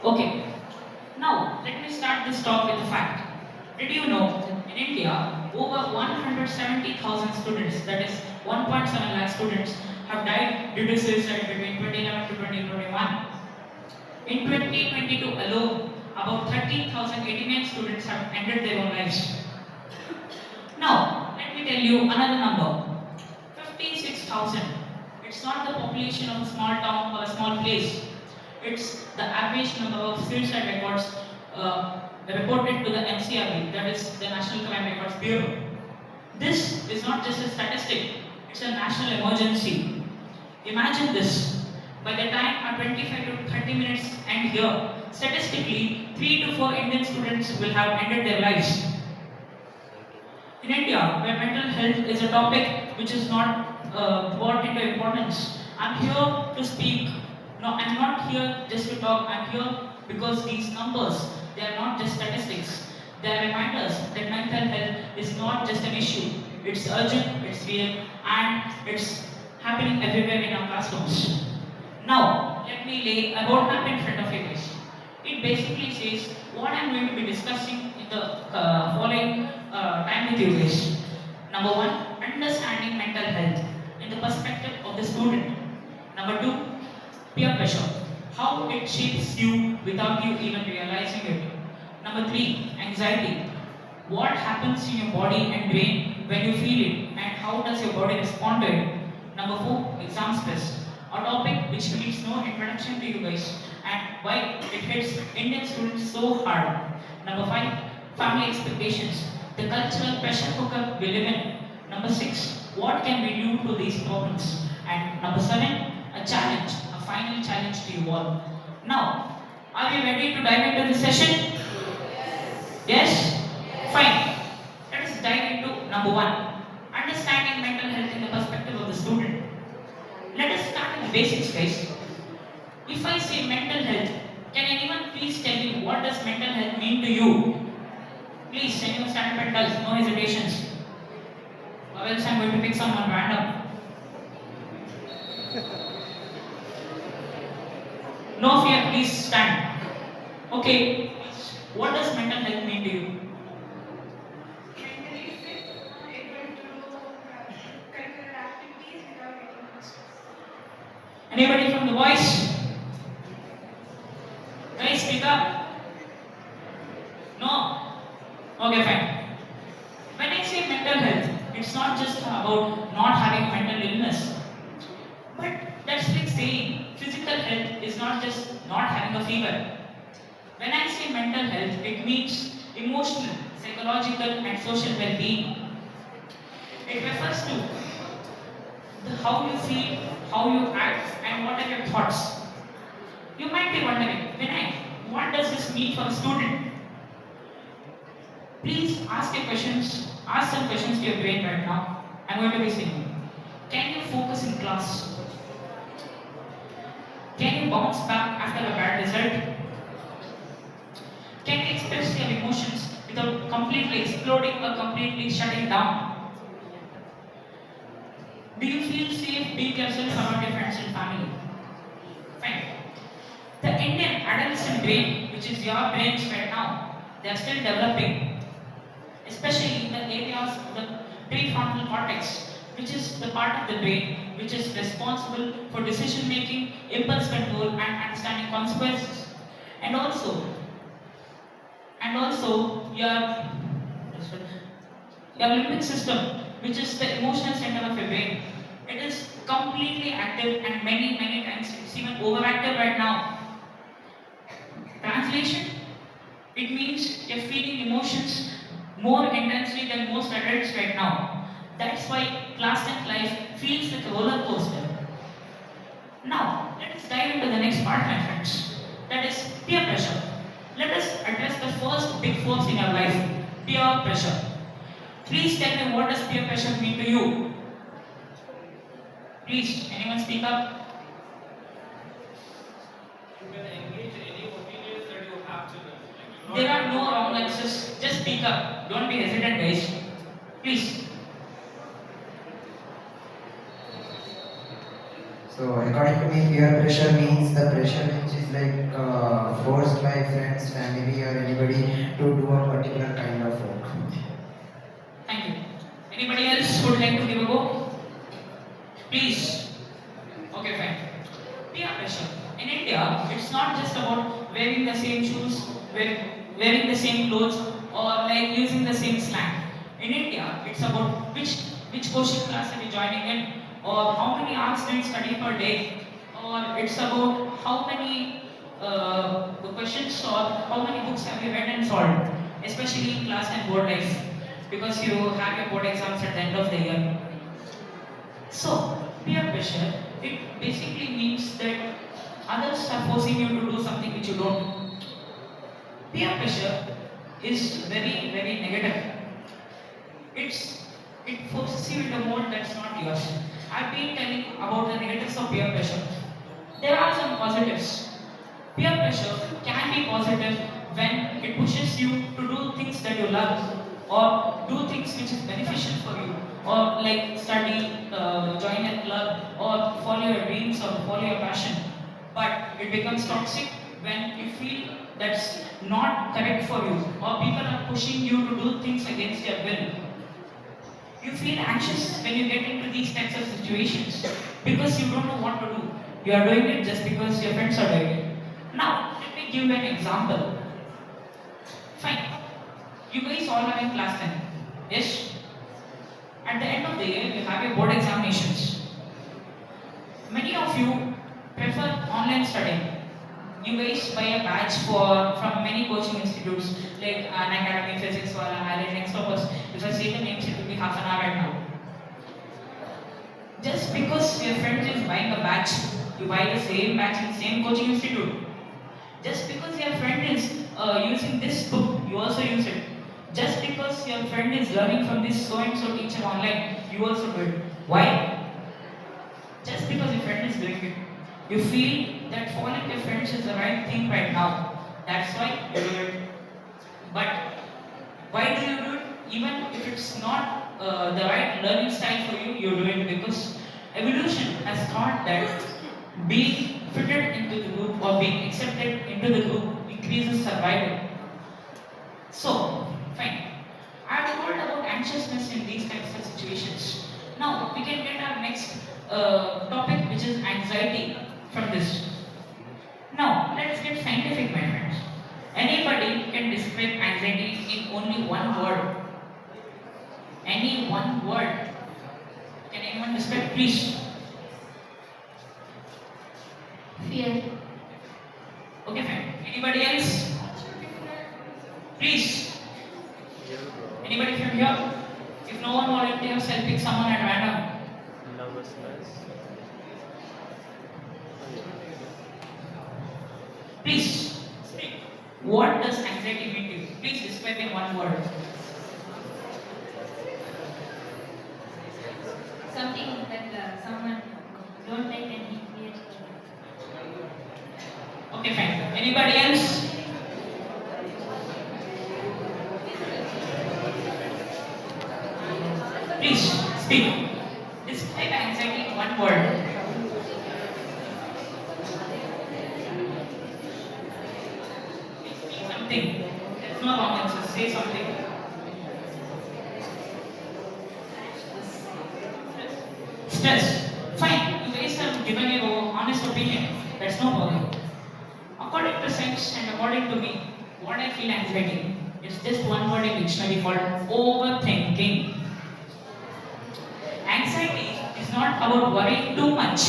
Okay, now let me start this talk with a fact. Did you know in India, over 170,000 students, that is 1.7 lakh students, have died due to suicide between 2011 to 2021? In 2022 alone, about 13,089 students have ended their own lives. Now, let me tell you another number 56,000. It's not the population of a small town or a small place. It's the average number of suicide records reported to the NCRB, that is the National Crime Records Bureau. This is not just a statistic, it's a national emergency. Imagine this. By the time our 25 to 30 minutes end here, statistically, 3 to 4 Indian students will have ended their lives. In India, where mental health is a topic which is not brought into importance, I'm here to speak. No, I'm not here just to talk. I'm here because these numbers, they are not just statistics. They are reminders that mental health is not just an issue. It's urgent, it's real, and it's happening everywhere in our classrooms. Now, let me lay a roadmap in front of you guys. It basically says what I'm going to be discussing in the following time with you guys. Number one, understanding mental health in the perspective of the student. Number two, peer pressure, how it shapes you without you even realizing it. Number three, anxiety, what happens in your body and brain when you feel it, and how does your body respond to it. Number four, exam stress, a topic which needs no introduction to you guys, and why it hits Indian students so hard. Number five, family expectations, the cultural pressure cooker we live in. Number six, what can we do to these problems? And number seven, a challenge, a final challenge to you all. Now, are you ready to dive into the session? Yes? Fine. Let us dive into number one, understanding mental health in the perspective of the student. Let us start with the basics, guys. If I say mental health, can anyone please tell me what does mental health mean to you? Please, anyone stand up and tell, no hesitations. Or else I'm going to pick someone random. No fear, please stand. Okay, what does mental health mean to you? Mentally fit, able to do curricular activities without getting stressed. Anybody from the voice? Guys, speak up. No? Okay, fine. When I say mental health, it's not just about not having mental illness. But that's like saying physical health is not just not having a fever. When I say mental health, it means emotional, psychological, and social well being. It refers to how you feel, how you act, and what are your thoughts. You might be wondering, Vinay, what does this mean for a student? Please ask some questions to your brain right now. I'm going to be saying, can you focus in class? Can you bounce back after a bad result? Can you express your emotions without completely exploding or completely shutting down? Do you feel safe being yourself around your friends and family? Fine. The Indian adolescent brain, which is your brains right now, they are still developing, especially in the areas of the prefrontal cortex, which is the part of the brain which is responsible for decision making, impulse control, and understanding consequences. And also, your limbic system, which is the emotional center of your brain, it is completely active and many times it's even overactive right now. Translation, It means you're feeling emotions more intensely than most adults right now. That's why class 10 life feels like a roller coaster. Now, let us dive into the next part, my friends. That is peer pressure. Let us address the first big force in your life, peer pressure. Please tell me, what does peer pressure mean to you? Please, anyone speak up? You can engage any opinions that you have to them. Like, There are no wrong answers. Just speak up. Don't be hesitant, guys. Please. So according to me, peer pressure means the pressure which is like forced by friends, family, or anybody to do a particular kind of work. Thank you. Anybody else would like to give a go? Please. Okay, fine. Peer pressure. In India, it's not just about wearing the same shoes, wearing the same clothes, or like using the same slang. In India, it's about which coaching class are you joining in, or how many hours do you study per day, or it's about how many questions or how many books have you read and solved, especially in class and board life, because you have your board exams at the end of the year. So, peer pressure, it basically means that others are forcing you to do something which you don't. Peer pressure is very, very negative. It's it forces you into a mode that's not yours. I've been telling about the negatives of peer pressure. There are some positives. Peer pressure can be positive when it pushes you to do things that you love or do things which is beneficial for you or like study, join a club or follow your dreams or follow your passion. But it becomes toxic when you feel that's not correct for you or people are pushing you to do things against your will. You feel anxious when you get into these types of situations because you don't know what to do. You are doing it just because your friends are doing it. Now, let me give you an example. Fine. You guys all are in class 10. Yes? At the end of the year, you have your board examinations. Many of you prefer online studying. You guys buy a batch from many coaching institutes like an academy, physics, or Highlight Next Purpose. If I say the names, it will be half an hour right now. Just because your friend is buying a batch, you buy the same batch in same coaching institute. Just because your friend is using this book, you also use it. Just because your friend is learning from this so and so teacher online, you also do it. Why? Just because your friend is doing it. You feel that following your friends is the right thing right now. That's why you do it. But why do you do it? Even if it's not the right learning style for you, you do it because evolution has thought that being fitted into the group or being accepted into the group increases survival. So, fine. I have told about anxiousness in these types of situations. Now, we can get our next topic, which is anxiety from this. Now, let's get scientific, my friends. Anybody can describe anxiety in only one word. Any one word. Can anyone describe, please? Fear. Okay, fine. Anybody else? Please. Anybody from here? If no one volunteers, I'll pick someone at random. nervousness. Please speak. What does anxiety mean to you? Please describe in one word. Something that someone don't take any fear. Okay, fine. Anybody else? Please speak. Describe anxiety in one word. Speak something. There's no wrong answer. Say something. Stress. Fine. You guys have given your honest opinion. That's no problem. According to science and according to me, what I feel anxiety is just one word in dictionary called overthinking. Anxiety is not about worrying too much.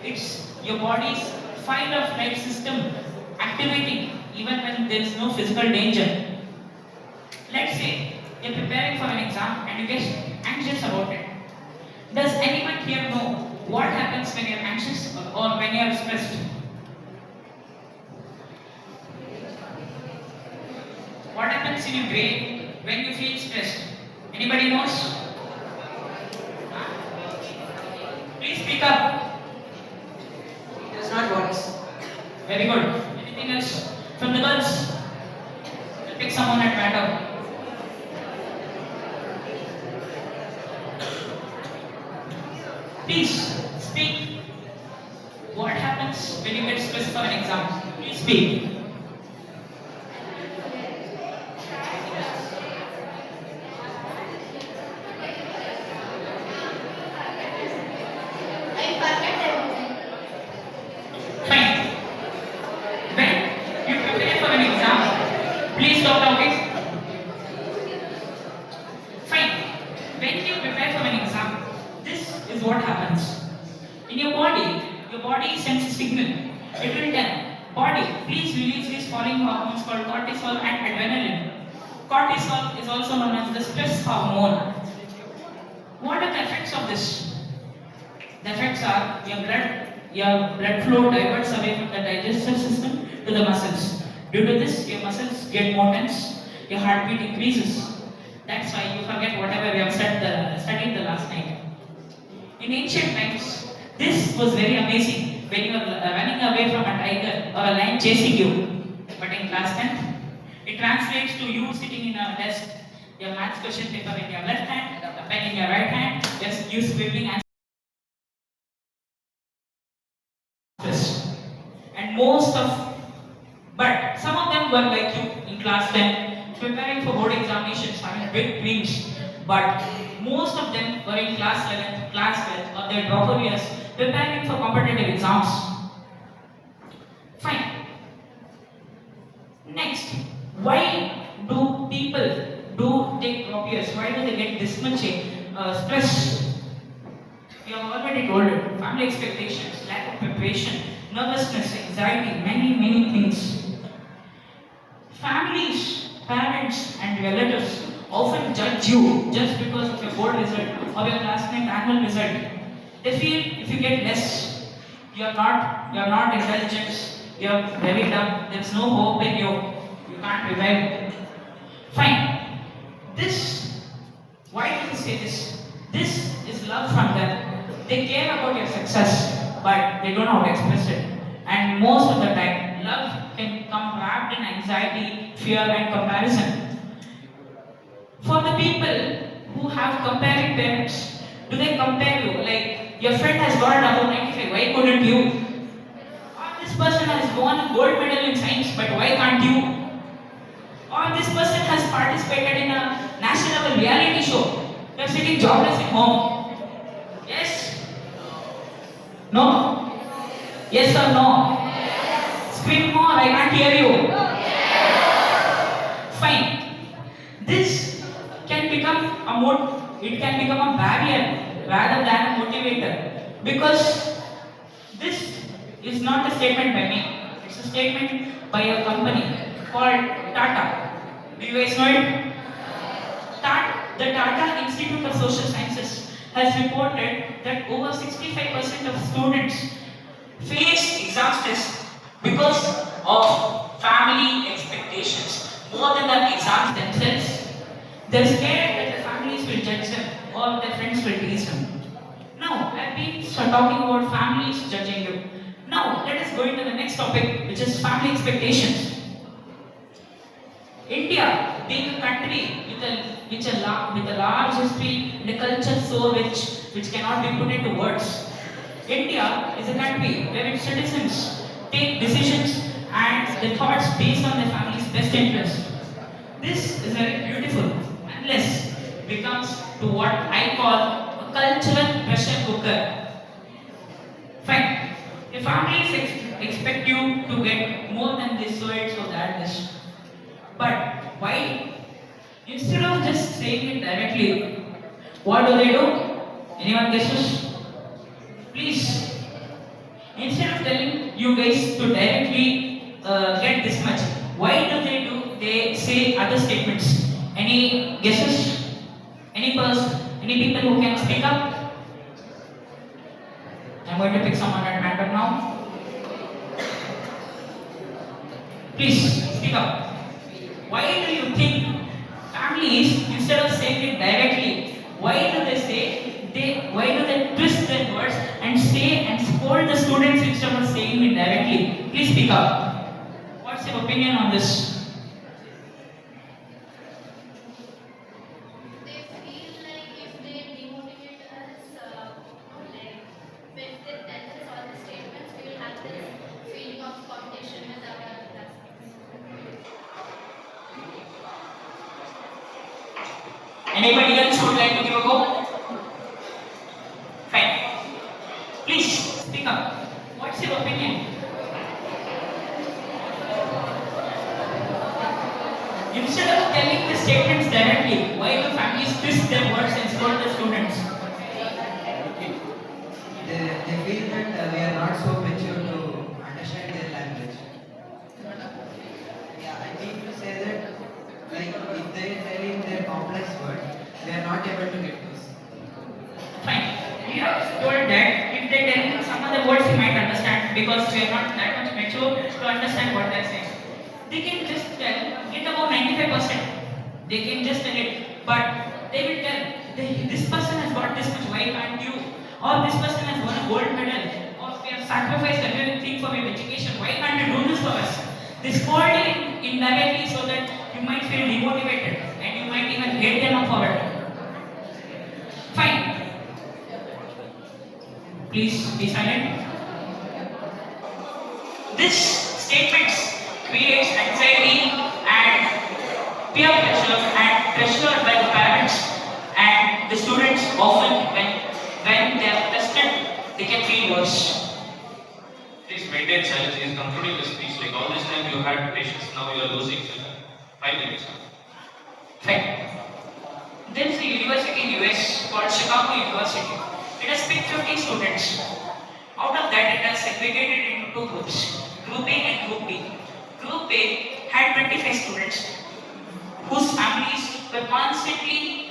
It's your body's fight or flight system activating even when there is no physical danger. Let's say you're preparing for an exam and you get anxious about it. Does anyone here know what happens when you're anxious or when you're stressed? What happens in your brain when you feel stressed? Anybody knows? Please speak up. It does not work. Very good. Anything else from the girls? I'll pick someone at random. Please speak. What happens when you get stressed for an exam? Please speak. I forget everything. Fine. When you prepare for an exam, please stop talking. Fine. When you prepare for an exam, this is what happens. In your body sends a signal. It will tell, body, please release these following hormones called cortisol and adrenaline. Cortisol is also known as the stress hormone. What are the effects of this? The effects are your blood flow diverts away from the digestive system to the muscles. Due to this, your muscles get more tense, your heartbeat increases. That's why you forget whatever we have studied the last night. In ancient times, this was very amazing when you were running away from a tiger or a lion chasing you. But in class 10, it translates to you sitting in a desk, your maths question paper in your left hand, a pen in your right hand, just you scribbling answers. And but some of them were like you in class 10, preparing for board examinations, having big dreams. But most of them were in class 11th, class 12th, or their dropper years, preparing for competitive exams. Fine. Next, why do people do take drop years? Why do they get this much stress? We have already told it. Family expectations, lack of preparation, nervousness, anxiety, many things. Families, parents, and relatives often judge you just because of your board result or your class 9th annual result. They feel if you get less, you're not intelligent, you're very dumb, there's no hope in you, you can't revive. Fine. Why do they say this? This is love from them. They care about your success, but they don't know how to express it. And most of the time, love can come wrapped in anxiety, fear, and comparison. For the people who have comparing parents, do they compare you? Like, your friend has got above 95, why couldn't you? Or this person has won a gold medal in science, but why can't you? Or this person has participated in a national reality show. You're sitting jobless at home. Yes? No? Yes or no? Scream more, I can't hear you. Fine. This can become it can become a barrier rather than a motivator. Because this is not a statement by me. It's a statement by a company called Tata. Do you guys know it? The Tata Institute of Social Sciences has reported that over 65% of students face exam stress because of family expectations more than the exams themselves. They're scared that their families will judge them or their friends will tease them. Now, I've been talking about families judging you. Now, let us go into the next topic, which is family expectations. India, being a country with a large history and a culture so rich, which cannot be put into words. India is a country where its citizens take decisions and their thoughts based on their family's best interest. This is very beautiful, unless it becomes to what I call a cultural pressure cooker. Fine. Your families expect you to get more than this, so it's so that this. But why? Instead of just saying it directly, what do they do? Anyone guesses? Please. Instead of telling you guys to directly get this much, Why do they do? They say other statements. Any guesses? Any person? Any people who can speak up? I'm going to pick someone at random now. Please speak up. Why do you think families, instead of saying it directly, why do they twist their words and say and scold the students instead of saying it directly? Please speak up. What's your opinion on this? They feel like if they demotivate us, like when they tell us all the statements, we will have this feeling of competition with our classmates. Anybody else would like to give a go? Fine. Please speak up. What's your opinion? Instead of telling the statements directly, why do families twist their words and scold the students? They feel that we are not so mature to understand their language. Yeah, I mean to say that, like, if they tell in their complex word, we are not able to get those. Fine. You have told that if they tell some of the words you might understand because we are not that much mature to understand what they are saying. They can just tell, get about 95%. They can just tell it, but they will tell, this person has got this much, why can't you? Or this person has won a gold medal, or we have sacrificed everything for your education, why can't you do this for us? They scold you indirectly so that you might feel demotivated and you might even hate them up for it. Fine. Please be silent. This statements creates anxiety and peer pressure and pressure by the parents and the students often when they are tested they can feel worse. Please maintain silence. He is concluding the speech. Like all this time you had patience, now you are losing 5 minutes. Fine. There is a university in US called Chicago University. It has picked 50 students. Out of that, it has segregated into two groups, Group A and Group B. Group A had 25 students whose families were constantly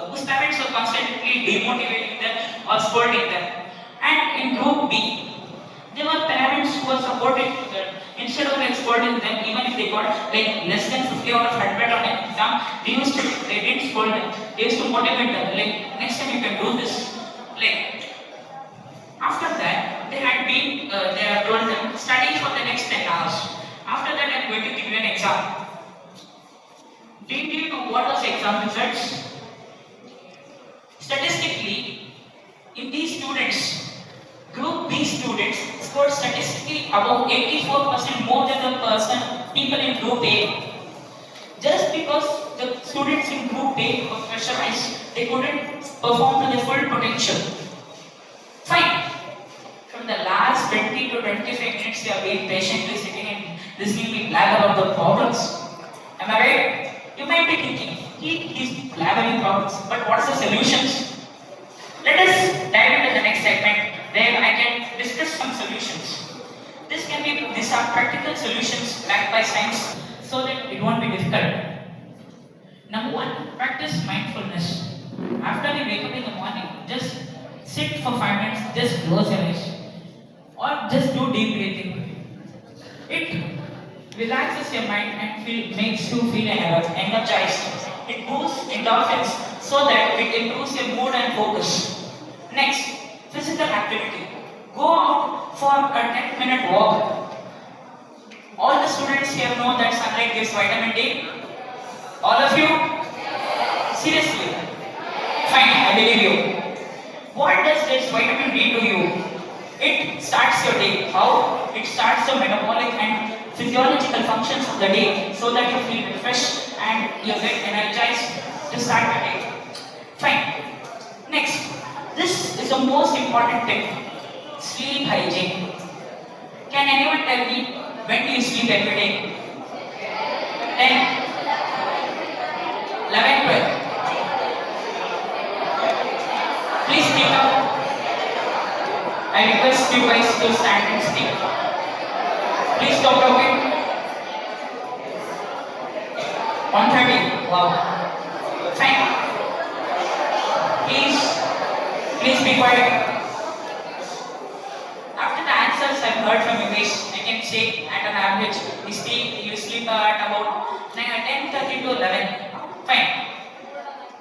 whose parents were constantly demotivating them or scolding them. And in Group B, there were parents who were supportive to them. Instead of scolding them, even if they got less than 50 out of 100 on an exam, they didn't scold them. They used to motivate them. Next time you can do this. After that, they have told them study for the next 10 hours. After that, I'm going to give you an exam. Did you know what was exam results? Statistically, in these students, Group B students scored statistically about 84% more than the people in Group A. Just because the students in Group A were pressurized, they couldn't perform to their full potential. Fine. From the last 20 to 25 minutes, they are being patiently sitting and listening me blab about the problems. Am I right? You might be thinking, he's blabbering problems, but what's the solutions? Let us dive into the next segment where I can discuss some solutions. These are practical solutions backed by science so that it won't be difficult. Number one, practice mindfulness. After you wake up in the morning, just sit for 5 minutes, just close your eyes. Or just do deep breathing. It relaxes your mind and makes you feel energized. It boosts endorphins so that it improves your mood and focus. Next, physical activity. Go out for a 10-minute walk. All the students here know that sunlight gives vitamin D. All of you? Seriously? Fine, I believe you. What does this vitamin D do you? It starts your day. How? It starts the metabolic and physiological functions of the day so that you feel refreshed and you get energized to start the day. Fine. Next, this is the most important tip. Sleep hygiene. Can anyone tell me when do you sleep every day? 10, 11, 12. Please speak up. I request you guys to stand and speak. Please stop talking. 130. Wow. Fine. Please, please be quiet. After the answers I've heard from you guys, I can say at an average, you sleep at about 10:30 to 11. Fine.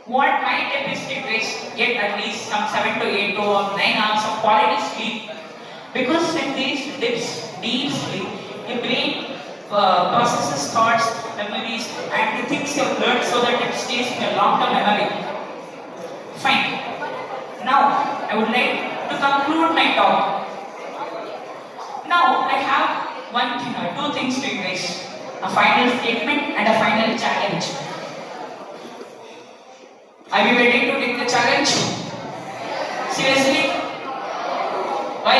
What my tip is to guys, get at least some 7 to 8 or 9 hours of quality sleep. Because when these dips, deep sleep, your brain processes thoughts, memories, and the things you've learned so that it stays in your long-term memory. Fine. Now, I would like to conclude my talk. Now, I have two things to you guys. A final statement and a final challenge. Are you ready to take the challenge? Seriously? Why?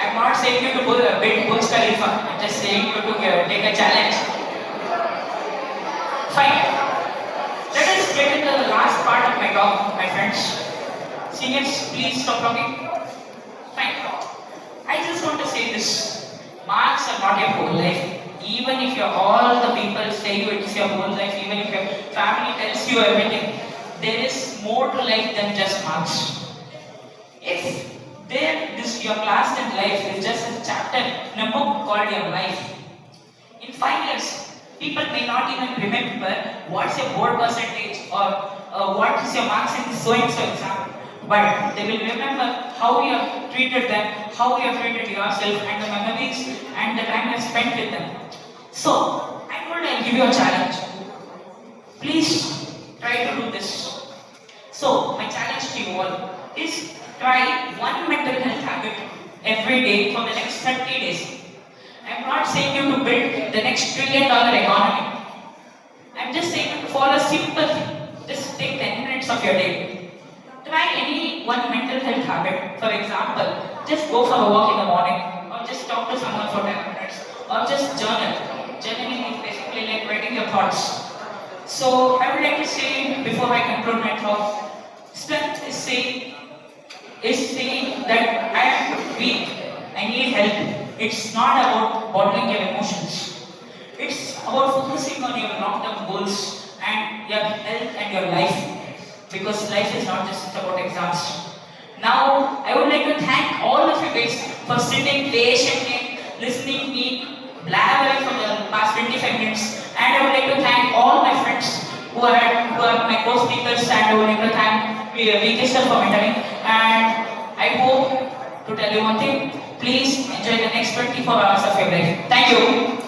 I'm not saying you to build Burj Khalifa. I'm just saying you to take a challenge. Fine. Let us get into the last part of my talk, my friends. Seniors, please stop talking. Fine. I just want to say this. Marks are not your whole life. Even if all the people say you it's your whole life, even if your family tells you everything, there is more to life than just marks. If your class 10 life is just a chapter in a book called your life, in 5 years, people may not even remember what's your board percentage or what is your marks in so and so exam. But they will remember how you have treated them, how you have treated yourself, and the memories and the time you have spent with them. So, I'll give you a challenge. Please try to do this. So, my challenge to you all is try one mental health habit every day for the next 30 days. I'm not saying you to build the next $1 trillion economy. I'm just saying you to follow a simple thing. Just take 10 minutes of your day. Try any one mental health habit. For example, just go for a walk in the morning, or just talk to someone for 10 minutes, or just journal. Journaling is basically like writing your thoughts. So I would like to say before I conclude my talk, strength is saying that I am weak, I need help. It's not about bottling your emotions. It's about focusing on your long-term goals and your health and your life. Because life is not just about exams. Now, I would like to thank all of you guys for sitting patiently, listening me blabbering for the past 25 minutes. And I would like to thank all my friends who are my co-speakers, and I would like to thank VK sir for mentoring. And I hope to tell you one thing, please enjoy the next 24 hours of your life. Thank you.